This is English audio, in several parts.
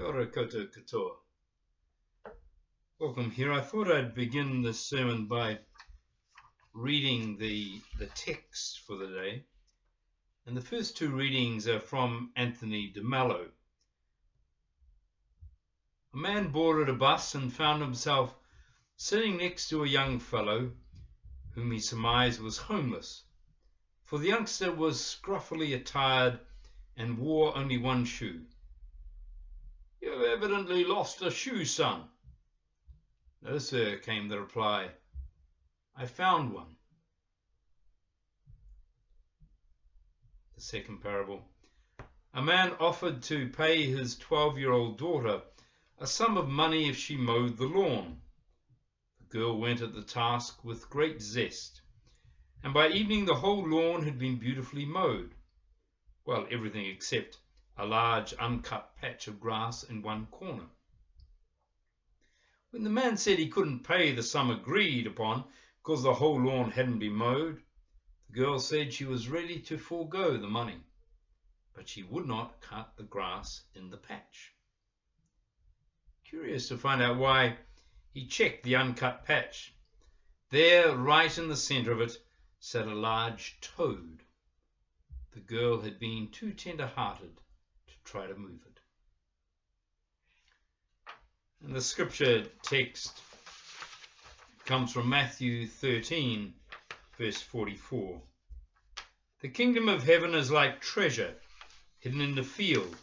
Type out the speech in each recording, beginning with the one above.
Kia ora koutou katoa. Welcome here. I thought I'd begin this sermon by reading the text for the day. And the first two readings are from Anthony de Mello. A man boarded a bus and found himself sitting next to a young fellow whom he surmised was homeless, for the youngster was scruffily attired and wore only one shoe. "You've evidently lost a shoe, son." "No, sir," came the reply. "I found one." The second parable. A man offered to pay his 12-year-old daughter a sum of money if she mowed the lawn. The girl went at the task with great zest, and by evening the whole lawn had been beautifully mowed. Well, everything except a large uncut patch of grass in one corner. When the man said he couldn't pay the sum agreed upon because the whole lawn hadn't been mowed, the girl said she was ready to forego the money, but she would not cut the grass in the patch. Curious to find out why, he checked the uncut patch. There, right in the center of it, sat a large toad. The girl had been too tender-hearted to try to move it. And the scripture text comes from Matthew 13, verse 44. "The kingdom of heaven is like treasure hidden in the field,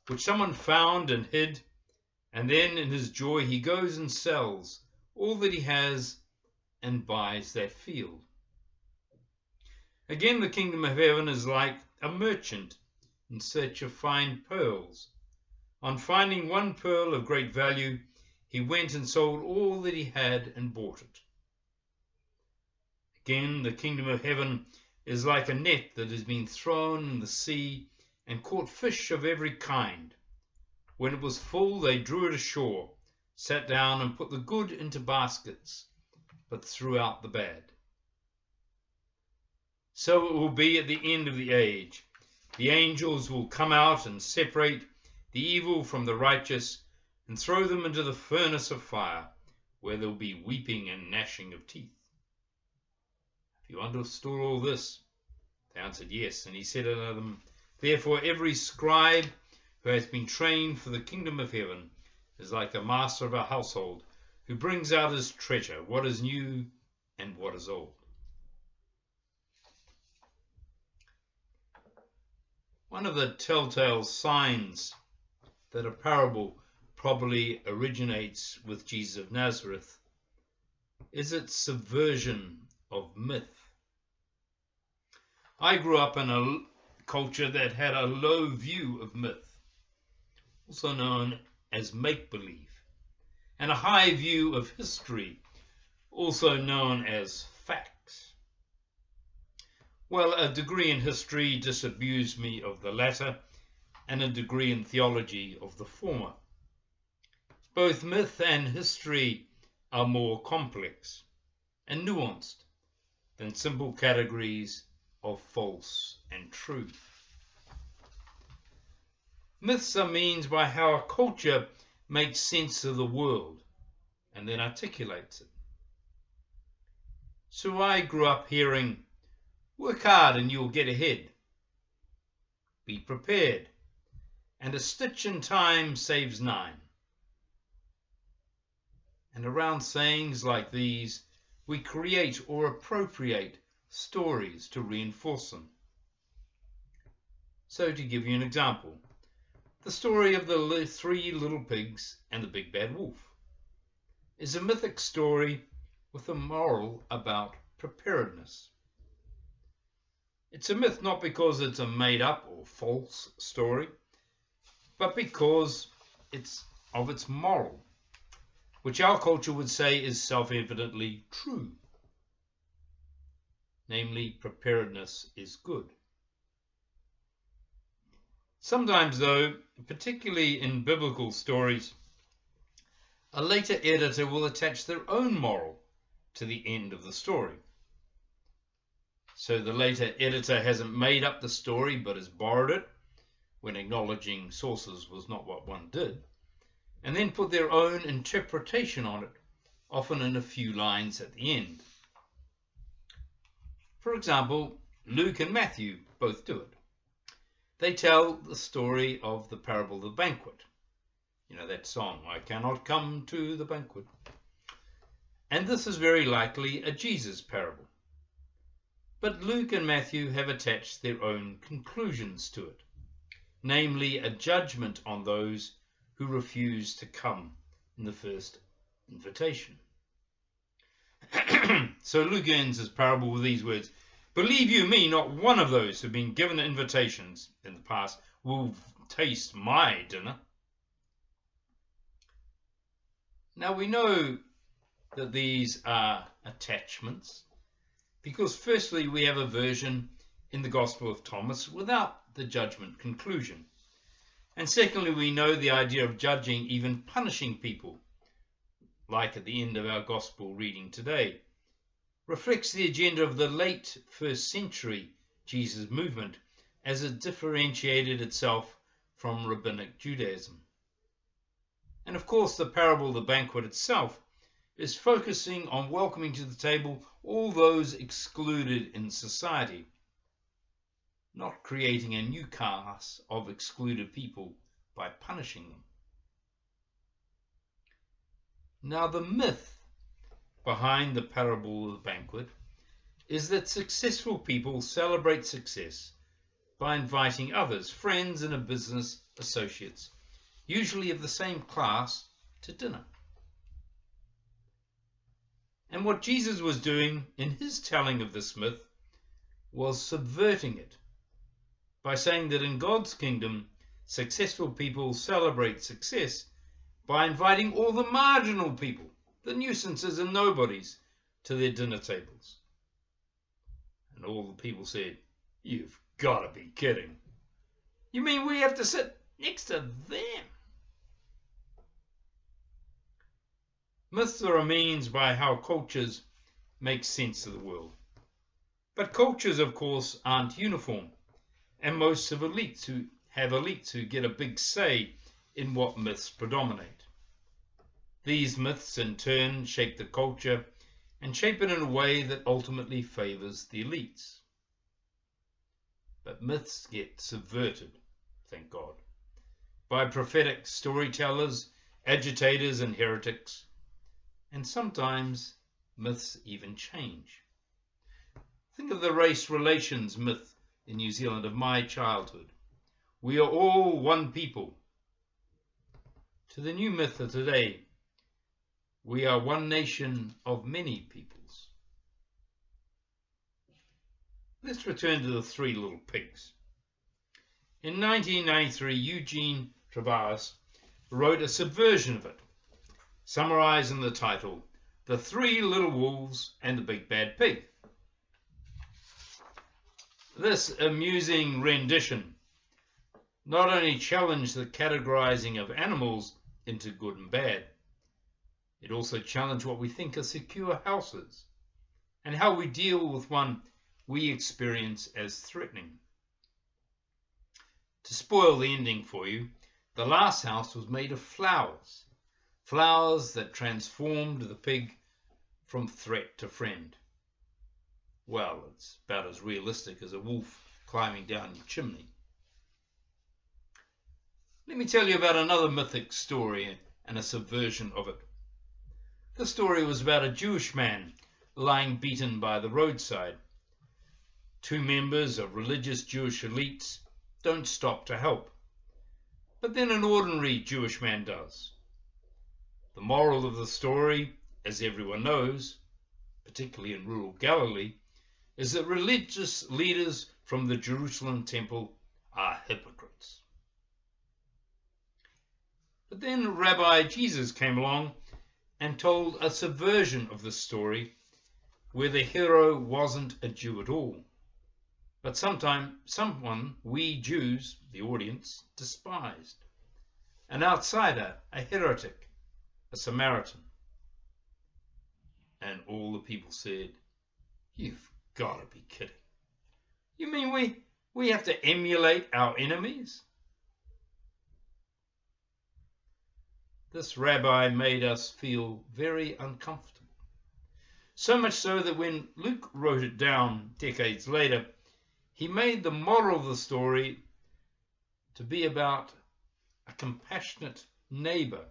which someone found and hid, and then in his joy he goes and sells all that he has and buys that field. Again, the kingdom of heaven is like a merchant in search of fine pearls. On finding one pearl of great value, he went and sold all that he had and bought it." Again, the kingdom of heaven is like a net that has been thrown in the sea and caught fish of every kind. When it was full, they drew it ashore, sat down and put the good into baskets, but threw out the bad. So it will be at the end of the age. The angels will come out and separate the evil from the righteous and throw them into the furnace of fire, where there will be weeping and gnashing of teeth. "Have you understood all this?" They answered, "Yes." And he said unto them, "Therefore every scribe who has been trained for the kingdom of heaven is like a master of a household, who brings out his treasure, what is new and what is old." One of the telltale signs that a parable probably originates with Jesus of Nazareth is its subversion of myth. I grew up in a culture that had a low view of myth, also known as make-believe, and a high view of history, also known as facts. Well, a degree in history disabused me of the latter, and a degree in theology of the former. Both myth and history are more complex and nuanced than simple categories of false and true. Myths are means by how a culture makes sense of the world and then articulates it. So I grew up hearing, "Work hard and you'll get ahead. Be prepared, and a stitch in time saves 9. And around sayings like these, we create or appropriate stories to reinforce them. So to give you an example, the story of the 3 little pigs and the big bad wolf is a mythic story with a moral about preparedness. It's a myth not because it's a made-up or false story, but because it's of its moral, which our culture would say is self-evidently true. Namely, preparedness is good. Sometimes, though, particularly in biblical stories, a later editor will attach their own moral to the end of the story. So the later editor hasn't made up the story but has borrowed it, when acknowledging sources was not what one did, and then put their own interpretation on it, often in a few lines at the end. For example, Luke and Matthew both do it. They tell the story of the parable of the banquet. You know that song, I cannot come to the banquet. And this is very likely a Jesus parable. But Luke and Matthew have attached their own conclusions to it, namely a judgment on those who refuse to come in the first invitation. So Luke ends his parable with these words, believe you me, not one of those who have been given invitations in the past will taste my dinner. Now we know that these are attachments because firstly we have a version in the Gospel of Thomas without the judgment conclusion. And secondly, we know the idea of judging, even punishing people, like at the end of our Gospel reading today, reflects the agenda of the late first century Jesus movement as it differentiated itself from rabbinic Judaism. And of course, the parable of the banquet itself is focusing on welcoming to the table all those excluded in society, not creating a new class of excluded people by punishing them. Now, the myth behind the parable of the banquet is that successful people celebrate success by inviting others, friends and business associates, usually of the same class, to dinner. And what Jesus was doing in his telling of this myth was subverting it by saying that in God's kingdom, successful people celebrate success by inviting all the marginal people, the nuisances and nobodies, to their dinner tables. And all the people said, you've got to be kidding. You mean we have to sit next to them? Myths are a means by how cultures make sense of the world. But cultures, of course, aren't uniform, and most have elites who get a big say in what myths predominate. These myths, in turn, shape the culture and shape it in a way that ultimately favors the elites. But myths get subverted, thank God, by prophetic storytellers, agitators, and heretics. And sometimes myths even change. Think of the race relations myth in New Zealand of my childhood. We are all one people. To the new myth of today, we are one nation of many peoples. Let's return to the Three Little Pigs. In 1993, Eugene Travas wrote a subversion of it, summarizing the title, The Three Little Wolves and the Big Bad Pig. This amusing rendition not only challenged the categorizing of animals into good and bad, it also challenged what we think are secure houses and how we deal with one we experience as threatening. To spoil the ending for you, the last house was made of flowers that transformed the pig from threat to friend. Well, it's about as realistic as a wolf climbing down your chimney. Let me tell you about another mythic story and a subversion of it. The story was about a Jewish man lying beaten by the roadside. Two members of religious Jewish elites don't stop to help, but then an ordinary Jewish man does. The moral of the story, as everyone knows, particularly in rural Galilee, is that religious leaders from the Jerusalem temple are hypocrites. But then Rabbi Jesus came along and told a subversion of the story where the hero wasn't a Jew at all, but someone we Jews, the audience, despised. An outsider, a heretic, a Samaritan. And all the people said, you've got to be kidding. You mean we have to emulate our enemies? This rabbi made us feel very uncomfortable. So much so that when Luke wrote it down decades later, he made the moral of the story to be about a compassionate neighbor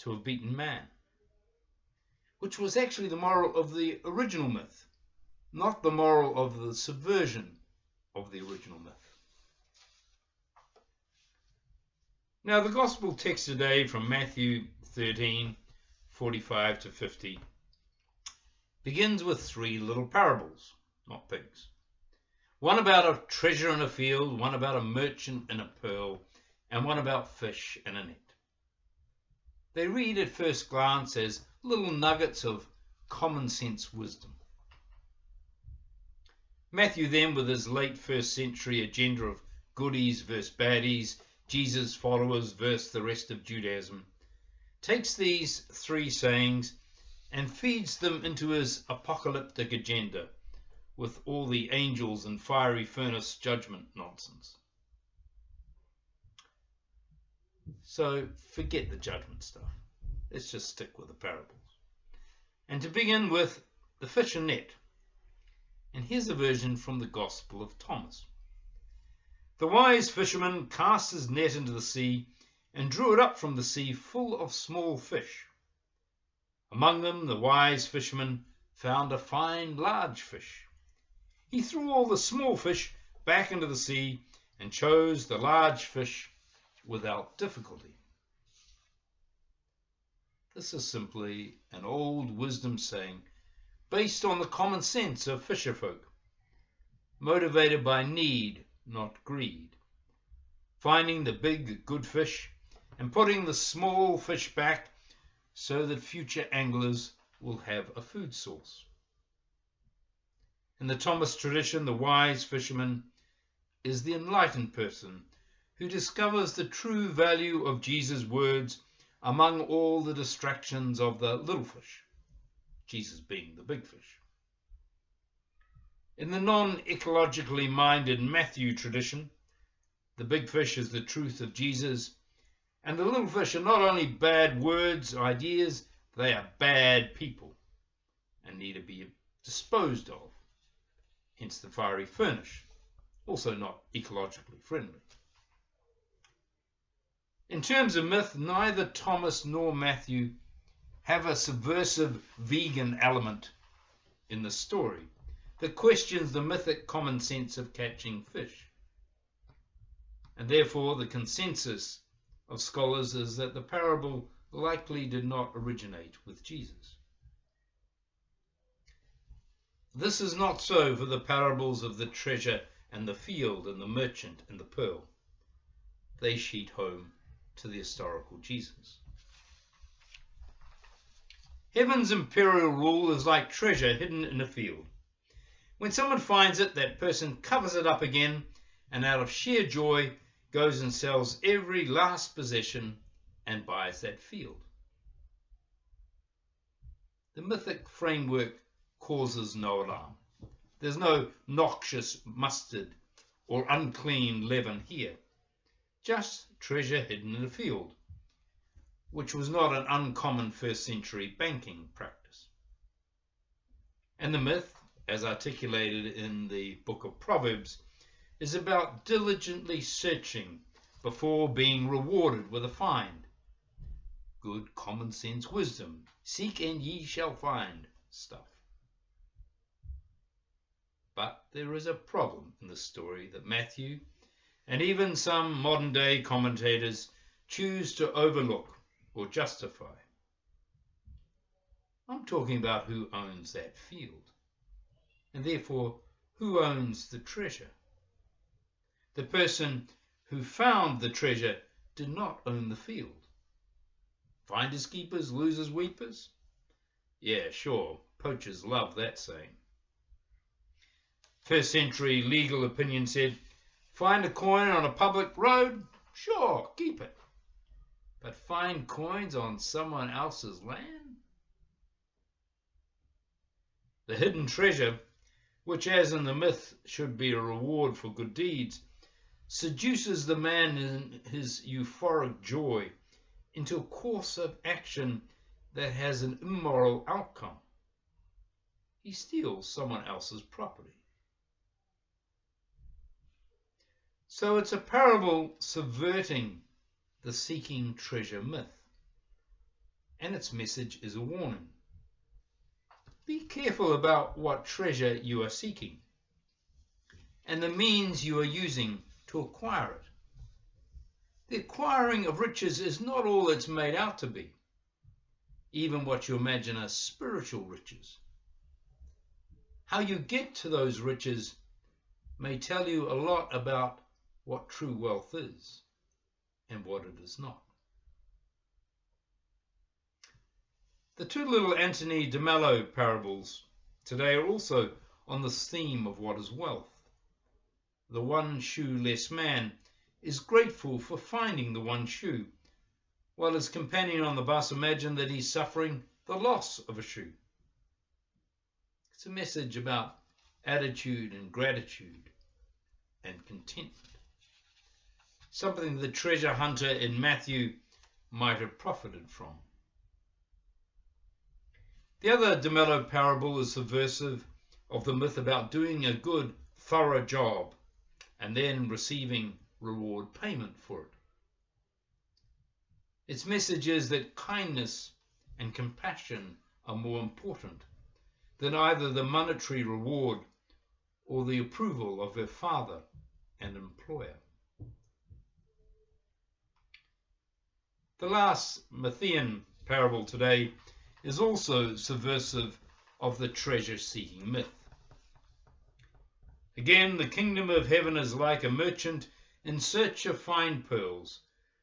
to a beaten man, which was actually the moral of the original myth, not the moral of the subversion of the original myth. Now, the gospel text today from Matthew 13:45 to 50 begins with three little parables, not pigs. One about a treasure in a field, one about a merchant and a pearl, and one about fish and a net. They read at first glance as little nuggets of common sense wisdom. Matthew then, with his late first century agenda of goodies versus baddies, Jesus' followers versus the rest of Judaism, takes these three sayings and feeds them into his apocalyptic agenda with all the angels and fiery furnace judgment nonsense. So forget the judgment stuff. Let's just stick with the parables. And to begin with, the fish and net. And here's a version from the Gospel of Thomas. The wise fisherman cast his net into the sea and drew it up from the sea full of small fish. Among them the wise fisherman found a fine large fish. He threw all the small fish back into the sea and chose the large fish without difficulty. This is simply an old wisdom saying based on the common sense of fisherfolk, motivated by need, not greed, finding the big good fish and putting the small fish back so that future anglers will have a food source. In the Thomas tradition, the wise fisherman is the enlightened person who discovers the true value of Jesus' words among all the distractions of the little fish, Jesus being the big fish. In the non-ecologically minded Matthew tradition, the big fish is the truth of Jesus, and the little fish are not only bad words, ideas, they are bad people and need to be disposed of, hence the fiery furnace, also not ecologically friendly. In terms of myth, neither Thomas nor Matthew have a subversive vegan element in the story that questions the mythic common sense of catching fish. And therefore the consensus of scholars is that the parable likely did not originate with Jesus. This is not so for the parables of the treasure and the field and the merchant and the pearl. They sheet home to the historical Jesus. Heaven's imperial rule is like treasure hidden in a field. When someone finds it, that person covers it up again and out of sheer joy goes and sells every last possession and buys that field. The mythic framework causes no alarm. There's no noxious mustard or unclean leaven here. Just treasure hidden in a field, which was not an uncommon first century banking practice. And the myth, as articulated in the book of Proverbs, is about diligently searching before being rewarded with a find. Good common sense wisdom, seek and ye shall find stuff. But there is a problem in the story that Matthew and even some modern day commentators choose to overlook or justify. I'm talking about who owns that field, and therefore who owns the treasure. The person who found the treasure did not own the field. Finders keepers, losers weepers? Yeah, sure, poachers love that saying. First century legal opinion said, find a coin on a public road? Sure, keep it. But find coins on someone else's land? The hidden treasure, which as in the myth should be a reward for good deeds, seduces the man in his euphoric joy into a course of action that has an immoral outcome. He steals someone else's property. So it's a parable subverting the seeking treasure myth. And its message is a warning. Be careful about what treasure you are seeking and the means you are using to acquire it. The acquiring of riches is not all it's made out to be, even what you imagine as spiritual riches. How you get to those riches may tell you a lot about what true wealth is and what it is not. The two little Anthony de Mello parables today are also on this theme of what is wealth. The one shoeless man is grateful for finding the one shoe, while his companion on the bus imagines that he's suffering the loss of a shoe. It's a message about attitude and gratitude and contentment. Something the treasure hunter in Matthew might have profited from. The other de Mello parable is subversive of the myth about doing a good, thorough job and then receiving reward payment for it. Its message is that kindness and compassion are more important than either the monetary reward or the approval of their father and employer. The last Matthean parable today is also subversive of the treasure-seeking myth. Again, the kingdom of heaven is like a merchant in search of fine pearls,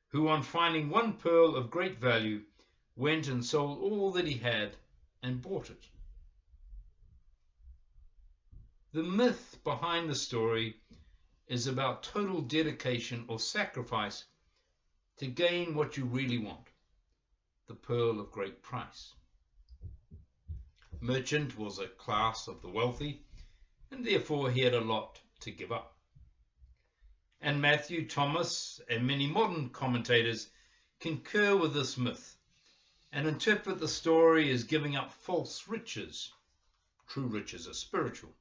who on finding one pearl of great value went and sold all that he had and bought it. The myth behind the story is about total dedication or sacrifice to gain what you really want, the pearl of great price. Merchant was a class of the wealthy, and therefore he had a lot to give up. And Matthew, Thomas, and many modern commentators concur with this myth and interpret the story as giving up false riches. True riches are spiritual.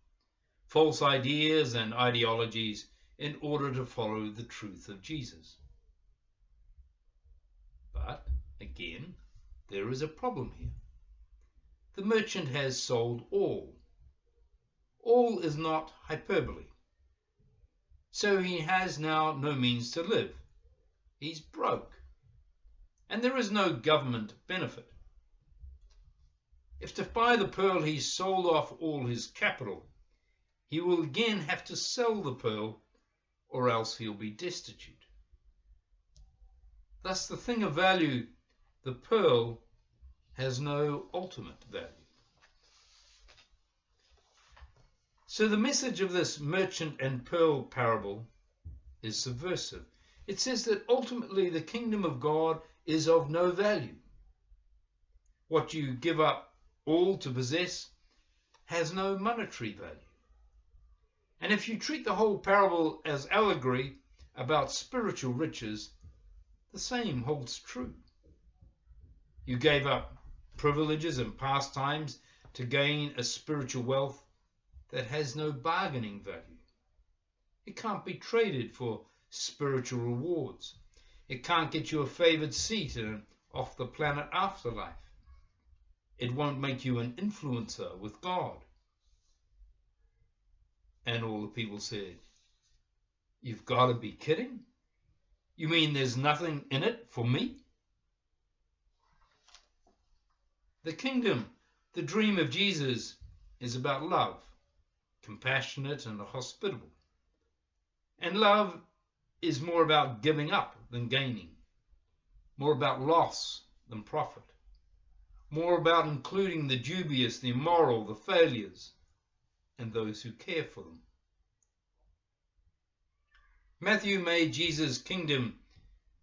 False ideas and ideologies in order to follow the truth of Jesus. But, again, there is a problem here. The merchant has sold all. All is not hyperbole. So he has now no means to live. He's broke. And there is no government benefit. If to buy the pearl he sold off all his capital, he will again have to sell the pearl, or else he'll be destitute. Thus the thing of value, the pearl, has no ultimate value. So the message of this merchant and pearl parable is subversive. It says that ultimately the kingdom of God is of no value. What you give up all to possess has no monetary value. And if you treat the whole parable as allegory about spiritual riches, the same holds true. You gave up privileges and pastimes to gain a spiritual wealth that has no bargaining value. It can't be traded for spiritual rewards. It can't get you a favored seat in an off-the-planet afterlife. It won't make you an influencer with God. And all the people said, "You've got to be kidding? You mean there's nothing in it for me?" The kingdom, the dream of Jesus, is about love, compassionate and hospitable. And love is more about giving up than gaining, more about loss than profit, more about including the dubious, the immoral, the failures, and those who care for them. Matthew made Jesus' kingdom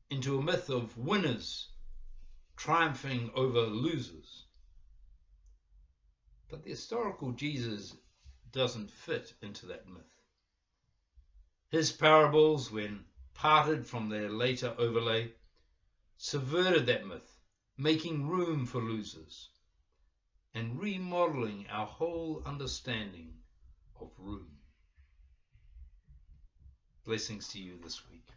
into a myth of winners triumphing over losers. But the historical Jesus doesn't fit into that myth. His parables, when parted from their later overlay, subverted that myth, making room for losers, and remodeling our whole understanding of room. Blessings to you this week.